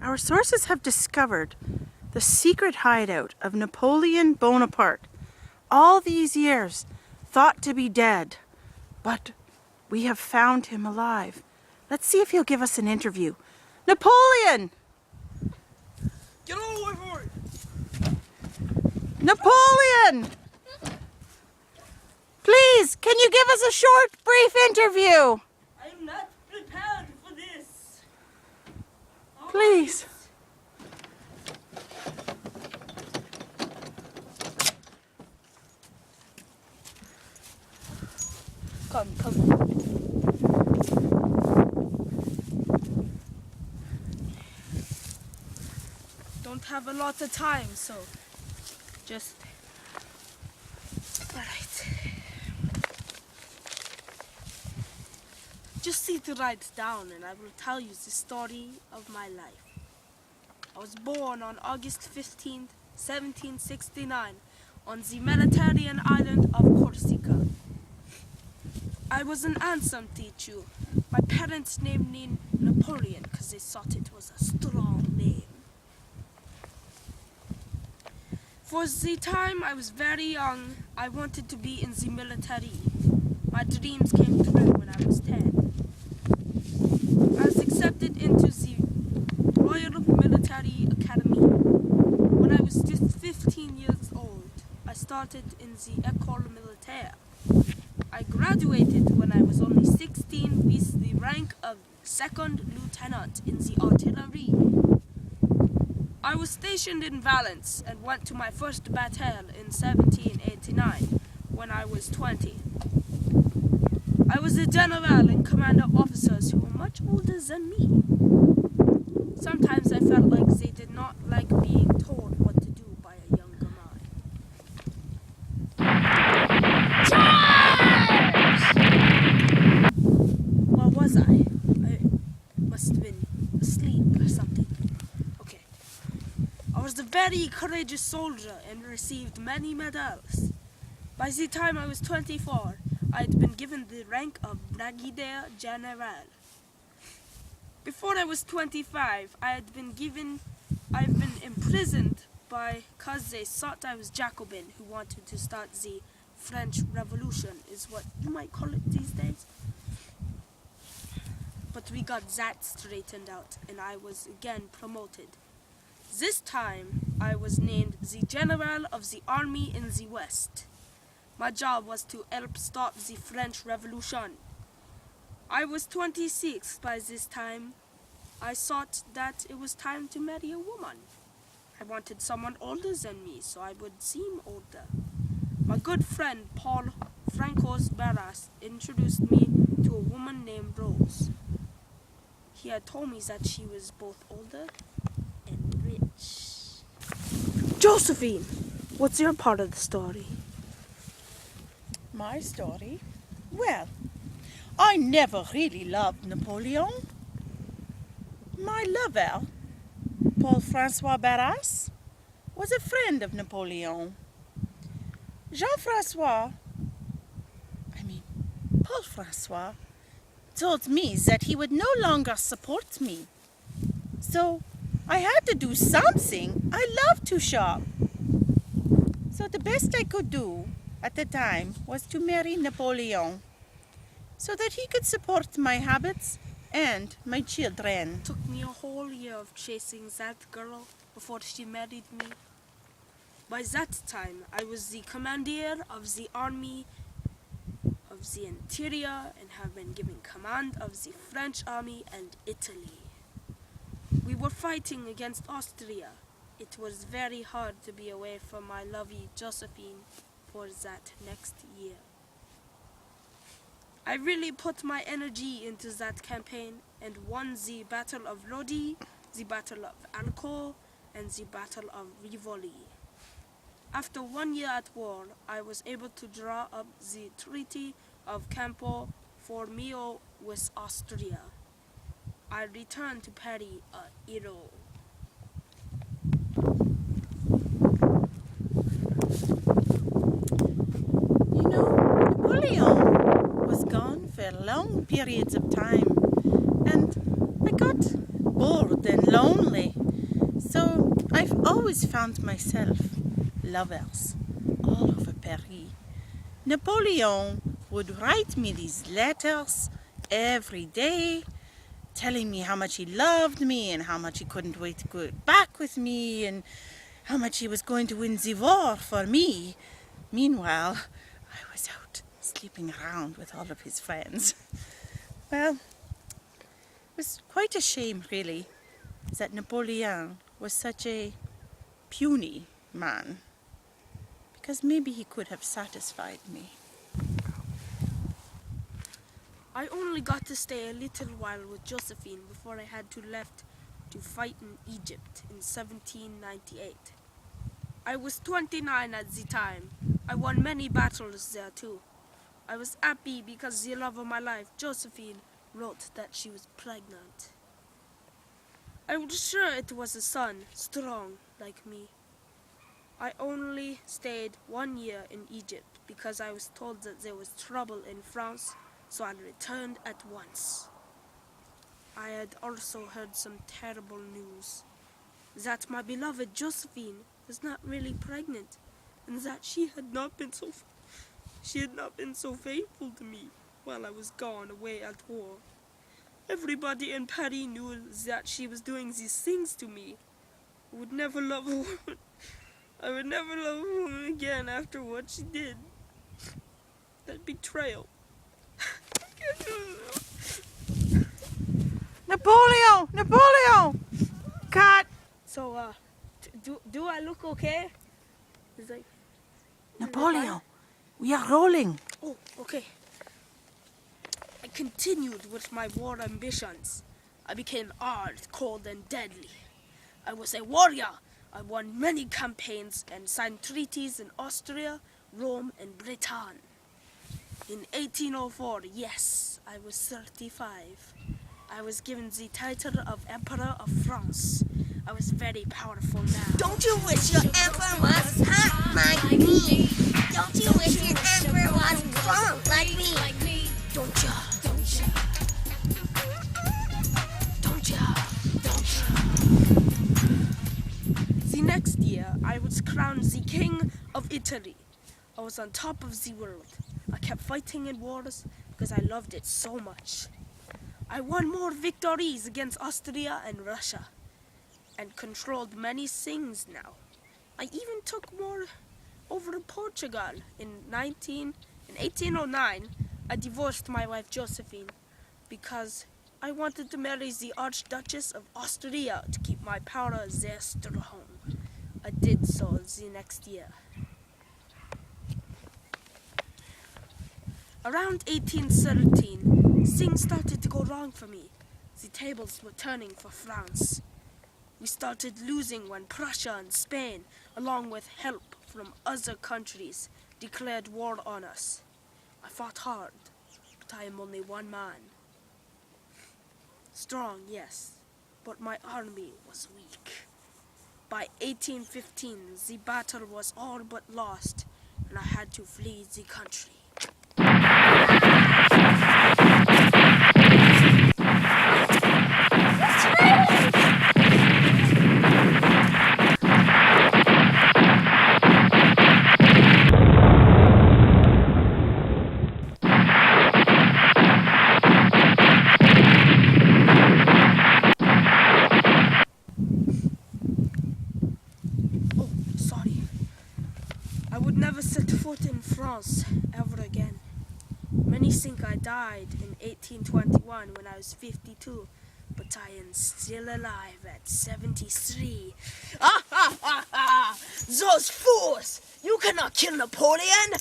Our sources have discovered the secret hideout of Napoleon Bonaparte. All these years thought to be dead, but we have found him alive. Let's see if he'll give us an interview. Napoleon! Get away from it! Napoleon! Please, can you give us a short, brief interview? I'm not prepared for this. Please. Come. Don't have a lot of time, so just... Alright. Just sit right down and I will tell you the story of my life. I was born on August 15th, 1769 on the Mediterranean island of Corsica. I was an handsome teacher. My parents named me Napoleon because they thought it was a strong name. For the time I was very young, I wanted to be in the military. My dreams came true when I was 10. I was accepted into the Royal Military Academy. When I was just 15 years old, I started in the École Militaire. I graduated when I was only 16 with the rank of second lieutenant in the artillery. I was stationed in Valence and went to my first battle in 1789 when I was 20. I was a general in command of officers who were much older than me. Sometimes I felt like they did not like being told what to do by a younger man. Where was I? I must have been asleep or something. Okay. I was a very courageous soldier and received many medals. By the time I was 24, I had been given the rank of Brigadier General. Before I was 25, I've been imprisoned because they thought I was Jacobin who wanted to start the French Revolution, is what you might call it these days. But we got that straightened out and I was again promoted. This time I was named the General of the Army in the West. My job was to help stop the French Revolution. I was 26 by this time. I thought that it was time to marry a woman. I wanted someone older than me so I would seem older. My good friend Paul Francos Barras introduced me to a woman named Rose. He had told me that she was both older and rich. Josephine, what's your part of the story? My story? Well, I never really loved Napoleon. My lover, Paul-François Barras, was a friend of Napoleon. Paul-François told me that he would no longer support me. So I had to do something. I love to shop. So the best I could do at the time was to marry Napoleon so that he could support my habits and my children. It took me a whole year of chasing that girl before she married me. By that time, I was the commander of the army of the interior and have been given command of the French army and Italy. We were fighting against Austria. It was very hard to be away from my lovely Josephine for that next year. I really put my energy into that campaign and won the Battle of Lodi, the Battle of Alco, and the Battle of Rivoli. After 1 year at war, I was able to draw up the Treaty of Campo Formio with Austria. I returned to Paris a hero. Napoleon was gone for long periods of time, and I got bored and lonely. So I've always found myself lovers all over Paris. Napoleon would write me these letters every day, telling me how much he loved me and how much he couldn't wait to go back with me and how much he was going to win the war for me. Meanwhile, I was out sleeping around with all of his friends. Well, it was quite a shame, really, that Napoleon was such a puny man, because maybe he could have satisfied me. I only got to stay a little while with Josephine before I had to left to fight in Egypt in 1798. I was 29 at the time. I won many battles there too. I was happy because the love of my life, Josephine, wrote that she was pregnant. I was sure it was a son, strong like me. I only stayed 1 year in Egypt because I was told that there was trouble in France, so I returned at once. I had also heard some terrible news, that my beloved Josephine was not really pregnant, and that she had not been so faithful to me while I was gone away at war. Everybody in Paris knew that she was doing these things to me. I would never love a woman. I would never love a woman again after what she did. That betrayal. Napoleon! Cut! So, do I look okay? Is that, Napoleon, we are rolling. Oh, okay. I continued with my war ambitions. I became hard, cold, and deadly. I was a warrior. I won many campaigns and signed treaties in Austria, Rome, and Britain. In 1804, yes, I was 35. I was given the title of Emperor of France. I was very powerful now. Don't you wish your emperor was hot like me? Don't you wish your emperor was strong like me? Don't ya? Don't ya? Don't ya? Don't ya? The next year, I was crowned the King of Italy. I was on top of the world. I kept fighting in wars because I loved it so much. I won more victories against Austria and Russia, and controlled many things now. I even took more over Portugal. In 1809, I divorced my wife Josephine because I wanted to marry the Archduchess of Austria to keep my power there strong. I did so the next year. Around 1813, things started to go wrong for me. The tables were turning for France. We started losing when Prussia and Spain, along with help from other countries, declared war on us. I fought hard, but I am only one man. Strong, yes, but my army was weak. By 1815, the battle was all but lost, and I had to flee the country. Oh, sorry. I would never set foot in France ever again. Many think I died in 1821 when I was 52, but I am still alive at 73. Ah, ha, ha, ha! Those fools! You cannot kill Napoleon!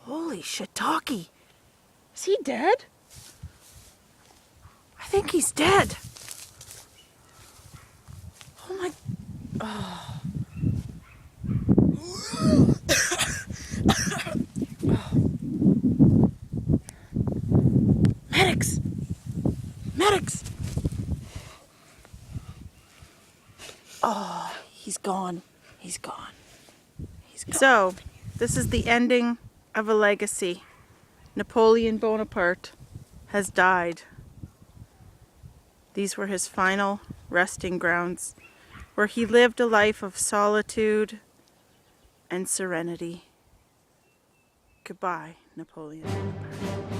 Holy shiitake. Is he dead? I think he's dead. Oh my... Oh. gone. He's gone. He's gone. So, this is the ending of a legacy. Napoleon Bonaparte has died. These were his final resting grounds, where he lived a life of solitude and serenity. Goodbye, Napoleon Bonaparte.